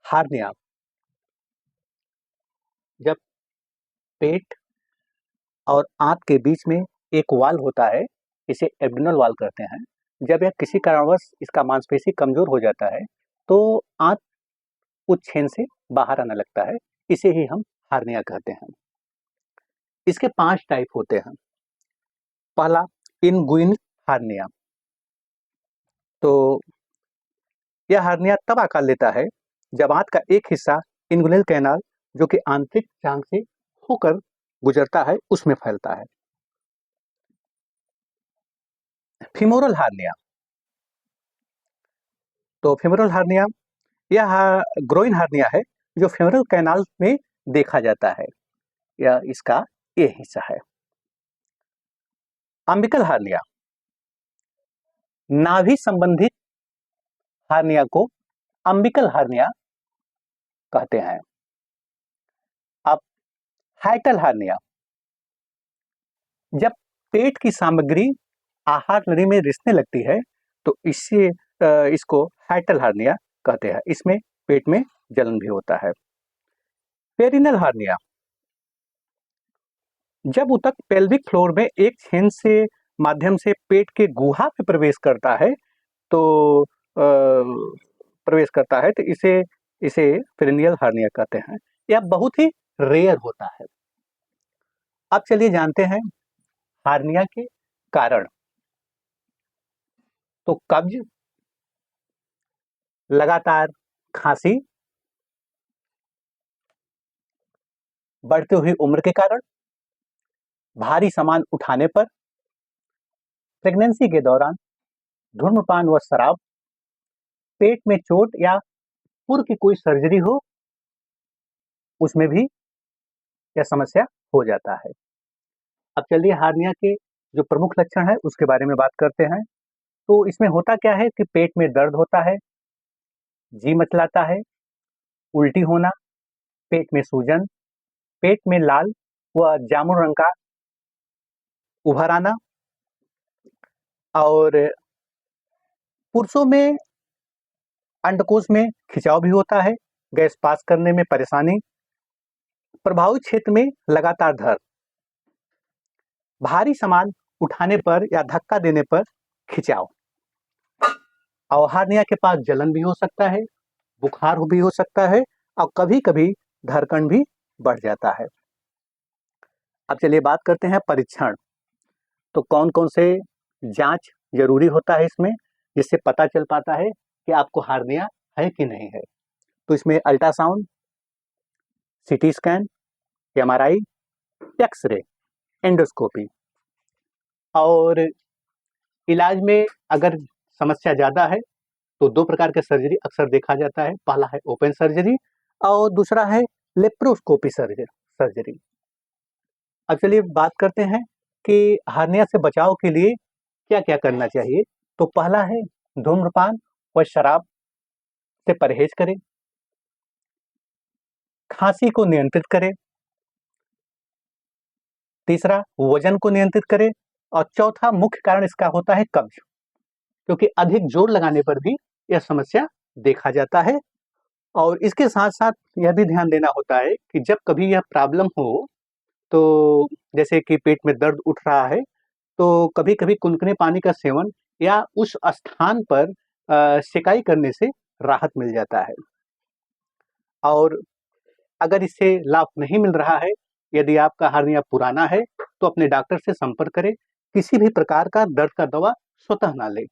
Hernia जब पेट और आंत के बीच में एक वाल्व होता है, इसे एब्डोमिनल वाल्व कहते हैं। जब यह किसी कारणवश इसका मांसपेशी कमजोर हो जाता है तो आंत उस छेद से बाहर आने लगता है, इसे ही हम हार्निया कहते हैं। इसके 5 टाइप होते हैं। पहला इनगुइनल हार्निया। तो यह हार्निया तब आकार लेता है जब आंत का एक हिस्सा इनगुइनल कैनाल जो कि आंतरिक जांघ से होकर गुजरता है उसमें फैलता है। Femoral hernia. तो फीमोरल हार्निया यह ग्रोइन हार्निया है जो फेमोरल कैनाल में देखा जाता है, यह इसका ये हिस्सा है। अम्बिकल हार्निया, नाभि संबंधित हार्निया को अम्बिकल हार्निया कहते हैं। अब हाइटल हार्निया, जब पेट की सामग्री आहार नली में रिसने लगती है तो इसको हाइटल हार्निया कहते हैं। इसमें पेट में जलन भी होता है। पेरिनल हार्निया, जब ऊतक पेल्विक फ्लोर में एक छेद से माध्यम से पेट के गुहा में प्रवेश करता है तो इसे पेरिनियल हार्निया कहते हैं। यह बहुत ही रेयर होता है। अब चलिए जानते हैं हार्निया के कारण। तो कब्ज, लगातार खांसी, बढ़ती हुई उम्र के कारण, भारी सामान उठाने पर, प्रेगनेंसी के दौरान, धूम्रपान व शराब, पेट में चोट या पूर्व की कोई सर्जरी हो उसमें भी यह समस्या हो जाता है। अब चलिए हार्निया के जो प्रमुख लक्षण है उसके बारे में बात करते हैं। तो इसमें होता क्या है कि पेट में दर्द होता है, जी मचलाता है, उल्टी होना, पेट में सूजन, पेट में लाल व जामुन रंग का उभर आना, और पुरुषों में अंडकोश में खिंचाव भी होता है, गैस पास करने में परेशानी, प्रभावित क्षेत्र में लगातार दर्द, भारी सामान उठाने पर या धक्का देने पर खिंचाव, और हार्निया के पास जलन भी हो सकता है, बुखार भी हो सकता है और कभी कभी धड़कन भी बढ़ जाता है। अब चलिए बात करते हैं परीक्षण। तो कौन कौन से जांच जरूरी होता है इसमें, जिससे पता चल पाता है कि आपको हार्निया है कि नहीं है। तो इसमें ultrasound, CT scan, MRI, x ray, endoscopy. और इलाज में अगर समस्या ज़्यादा है तो 2 प्रकार के सर्जरी अक्सर देखा जाता है। पहला है ओपन सर्जरी और दूसरा है लेप्रोस्कोपी सर्जरी। अब चलिए बात करते हैं कि हार्निया से बचाव के लिए क्या क्या करना चाहिए। तो पहला है धूम्रपान व शराब से परहेज करें, खांसी को नियंत्रित करें, तीसरा वजन को नियंत्रित करें, और चौथा मुख्य कारण इसका होता है कब्ज, क्योंकि अधिक जोर लगाने पर भी यह समस्या देखा जाता है। और इसके साथ साथ यह भी ध्यान देना होता है कि जब कभी यह प्रॉब्लम हो, तो जैसे कि पेट में दर्द उठ रहा है तो कभी कभी कुनकुने पानी का सेवन या उस स्थान पर सिकाई करने से राहत मिल जाता है। और अगर इससे लाभ नहीं मिल रहा है, यदि आपका हार्निया पुराना है तो अपने डॉक्टर से संपर्क करें। किसी भी प्रकार का दर्द का दवा स्वतः ना लें।